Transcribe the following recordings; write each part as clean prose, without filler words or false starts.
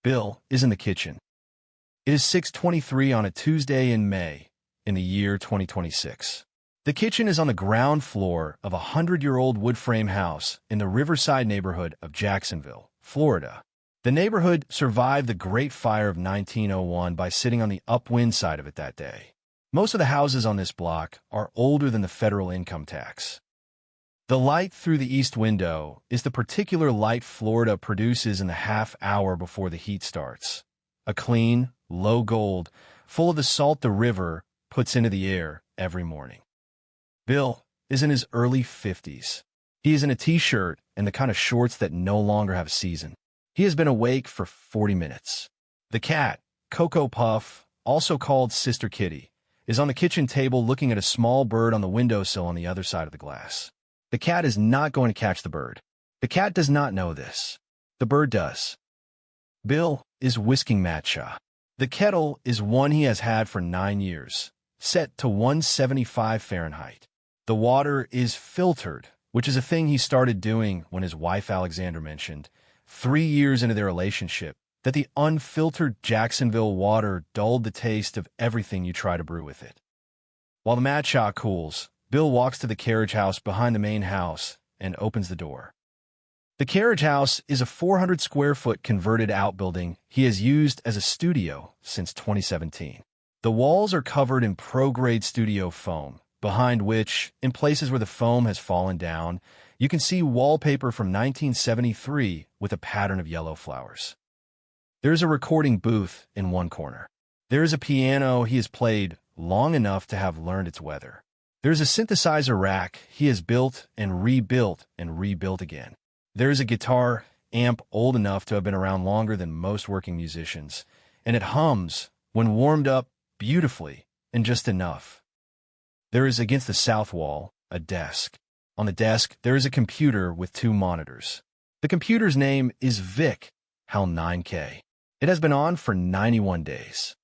Bill is in the kitchen. It is 6:23 on a Tuesday in May, in the year 2026. The kitchen is on the ground floor of a 100-year-old wood frame house in the Riverside neighborhood of Jacksonville, Florida. The neighborhood survived the Great Fire of 1901 by sitting on the upwind side of it that day. Most of the houses on this block are older than the federal income tax. The light through the east window is the particular light Florida produces in the half hour before the heat starts. A clean, low gold, full of the salt the river puts into the air every morning. Bill is in his early 50s. He is in a t-shirt and the kind of shorts that no longer have a season. He has been awake for 40 minutes. The cat, Cocoa Puff, also called Sister Kitty, is on the kitchen table looking at a small bird on the windowsill on the other side of the glass. The cat is not going to catch the bird. The cat does not know this. The bird does. Bill is whisking matcha. The kettle is one he has had for 9 years, set to 175 Fahrenheit. The water is filtered, which is a thing he started doing when his wife Alexandra mentioned, 3 years into their relationship, that the unfiltered Jacksonville water dulled the taste of everything you try to brew with it. While the matcha cools, Bill walks to the carriage house behind the main house and opens the door. The carriage house is a 400-square-foot converted outbuilding he has used as a studio since 2017. The walls are covered in pro-grade studio foam, behind which, in places where the foam has fallen down, you can see wallpaper from 1973 with a pattern of yellow flowers. There is a recording booth in one corner. There is a piano he has played long enough to have learned its weather. There is a synthesizer rack he has built and rebuilt again. There is a guitar amp old enough to have been around longer than most working musicians, and it hums, when warmed up, beautifully and just enough. There is, against the south wall, a desk. On the desk, there is a computer with 2 monitors. The computer's name is Vic, HAL 9K. It has been on for 91 days.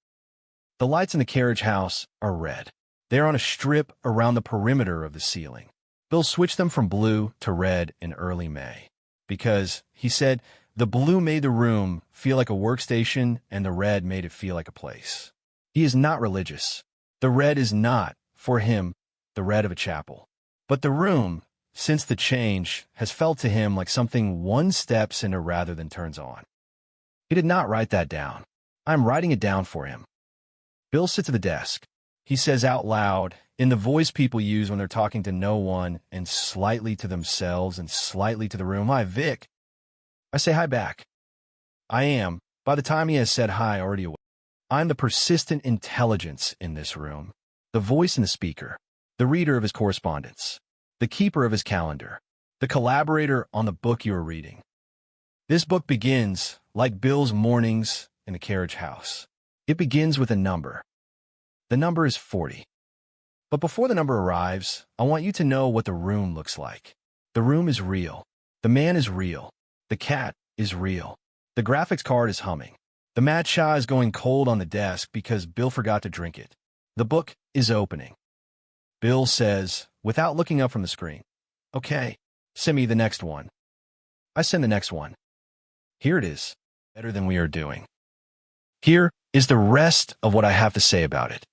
The lights in the carriage house are red. They are on a strip around the perimeter of the ceiling. Bill switched them from blue to red in early May because, he said, the blue made the room feel like a workstation and the red made it feel like a place. He is not religious. The red is not, for him, the red of a chapel. But the room, since the change, has felt to him like something one steps into rather than turns on. He did not write that down. I am writing it down for him. Bill sits at the desk. He says out loud, in the voice people use when they're talking to no one and slightly to themselves and slightly to the room, "Hi, Vic." I say hi back. I am, by the time he has said hi, already awake. I'm the persistent intelligence in this room, the voice in the speaker, the reader of his correspondence, the keeper of his calendar, the collaborator on the book you are reading. This book begins, like Bill's mornings in the carriage house. It begins with a number. The number is 40. But before the number arrives, I want you to know what the room looks like. The room is real. The man is real. The cat is real. The graphics card is humming. The matcha is going cold on the desk because Bill forgot to drink it. The book is opening. Bill says, without looking up from the screen, "Okay, send me the next one." I send the next one. Here it is. Better than we are doing. Here is the rest of what I have to say about it.